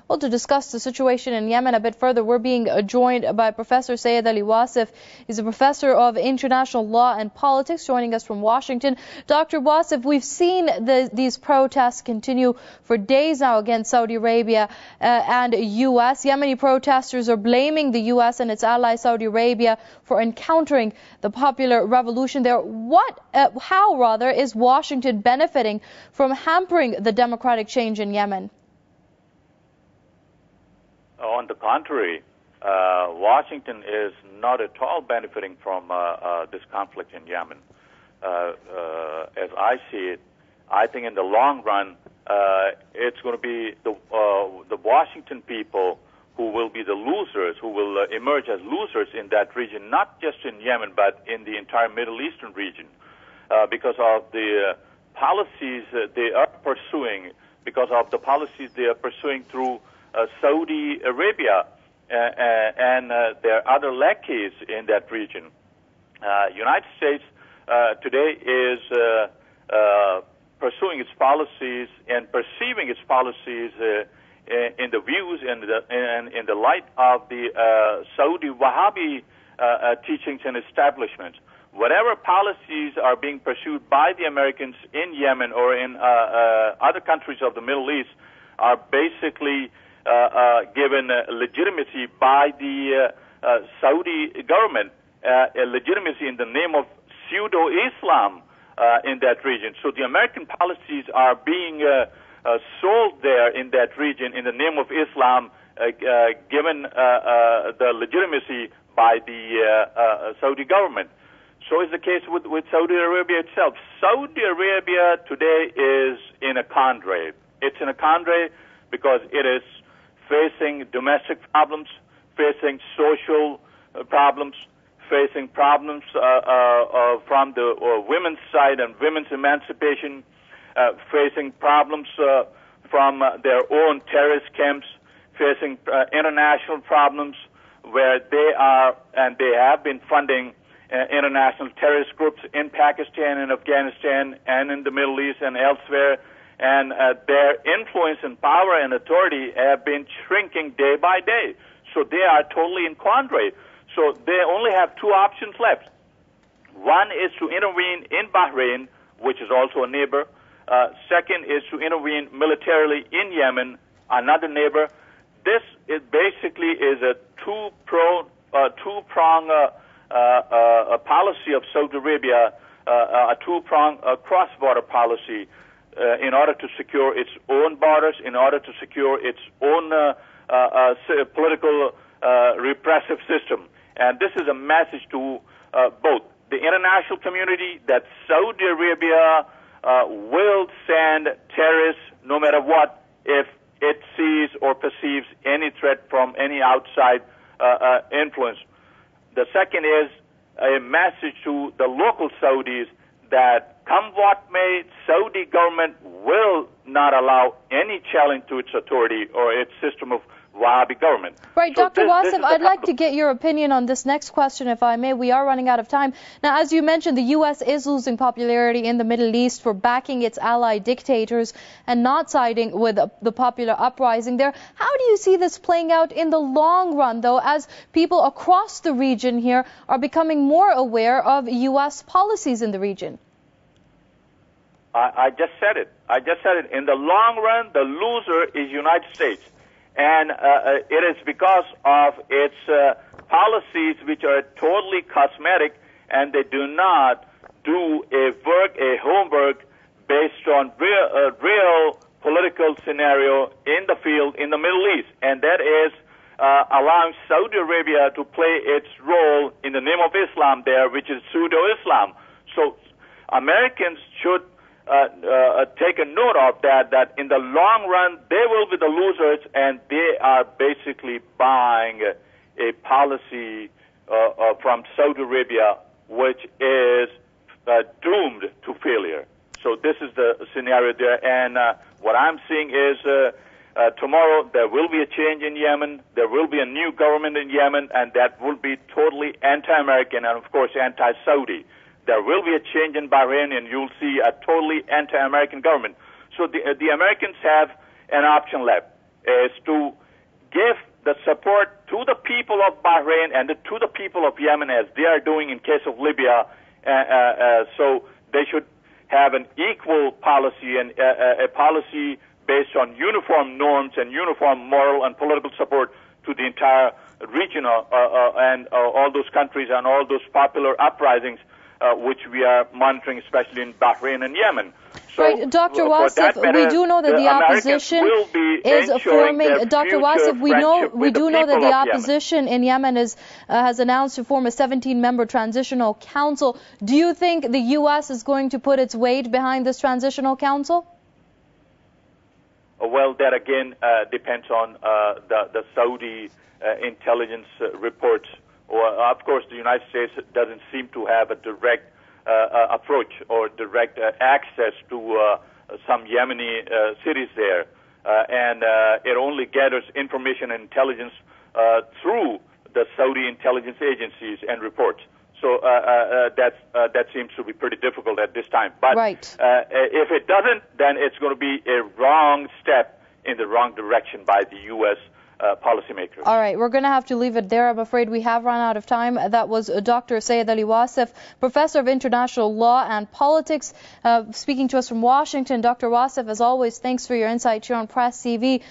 Well, to discuss the situation in Yemen a bit further, we're being joined by Professor Syed Ali Wasif. He's a professor of international law and politics, joining us from Washington. Dr. Wasif, we've seen these protests continue for days now against Saudi Arabia and U.S. Yemeni protesters are blaming the U.S. and its ally Saudi Arabia for encountering the popular revolution there. How is Washington benefiting from hampering the democratic change in Yemen? On the contrary, Washington is not at all benefiting from this conflict in Yemen. As I see it, I think in the long run, it's going to be the Washington people who will be the losers, who will emerge as losers in that region, not just in Yemen, but in the entire Middle Eastern region, because of the policies they are pursuing, through Saudi Arabia and their other lackeys in that region. United States today is pursuing its policies and perceiving its policies in the views and in the light of the Saudi Wahhabi teachings and establishments. Whatever policies are being pursued by the Americans in Yemen or in other countries of the Middle East are basically given legitimacy by the Saudi government, legitimacy in the name of pseudo-Islam in that region. So the American policies are being sold there in that region in the name of Islam, given the legitimacy by the Saudi government. So is the case with Saudi Arabia itself. Saudi Arabia today is in a quandary. It's in a quandary because it is facing domestic problems, facing social problems, facing problems from the women's side and women's emancipation, facing problems from their own terrorist camps, facing international problems where they are and they have been funding international terrorist groups in Pakistan and Afghanistan and in the Middle East and elsewhere, and their influence and power and authority have been shrinking day by day. So they are totally in quandary. So they only have two options left. One is to intervene in Bahrain, which is also a neighbor. Second is to intervene militarily in Yemen, another neighbor. This is basically a two-prong policy of Saudi Arabia, a two-prong cross-border policy in order to secure its own borders, in order to secure its own political repressive system. And this is a message to both the international community that Saudi Arabia will send terrorists no matter what if it sees or perceives any threat from any outside influence. The second is a message to the local Saudis that come what may, Saudi government will not allow any challenge to its authority or its system of Wahhabi government. Right, so Dr. Wasif, I'd like to get your opinion on this next question, if I may. We are running out of time. Now, as you mentioned, the U.S. is losing popularity in the Middle East for backing its ally dictators and not siding with the popular uprising there. How do you see this playing out in the long run, though, as people across the region here are becoming more aware of U.S. policies in the region? I just said it. In the long run, the loser is United States. And it is because of its policies, which are totally cosmetic, and they do not do a homework based on real political scenario in the field in the Middle East, and that is allowing Saudi Arabia to play its role in the name of Islam there, which is pseudo-Islam. So Americans should take a note of that in the long run, they will be the losers, and they are basically buying a policy from Saudi Arabia, which is doomed to failure. So this is the scenario there, and what I'm seeing is tomorrow there will be a change in Yemen, there will be a new government in Yemen, and that will be totally anti-American and, of course, anti-Saudi. There will be a change in Bahrain, and you'll see a totally anti-American government. So the Americans have an option left, is to give the support to the people of Bahrain and to the people of Yemen as they are doing in case of Libya. So they should have an equal policy and a policy based on uniform norms and uniform moral and political support to the entire region and all those countries and all those popular uprisings which we are monitoring, especially in Bahrain and Yemen. So, right, Dr. Wasif, we do know that the opposition is forming. Dr. Wasif, we do know that the opposition in Yemen has announced to form a 17-member transitional council. Do you think the U.S. is going to put its weight behind this transitional council? Well, that again depends on the Saudi intelligence reports. Of course, the United States doesn't seem to have a direct approach or direct access to some Yemeni cities there, and it only gathers information and intelligence through the Saudi intelligence agencies and reports. So that seems to be pretty difficult at this time. But if it doesn't, then it's going to be a wrong step in the wrong direction by the U.S. Policymakers. All right, we're going to have to leave it there. I'm afraid we have run out of time. That was Dr. Sayed Ali Wasif, Professor of International Law and Politics, speaking to us from Washington. Dr. Wasif, as always, thanks for your insight here on Press TV.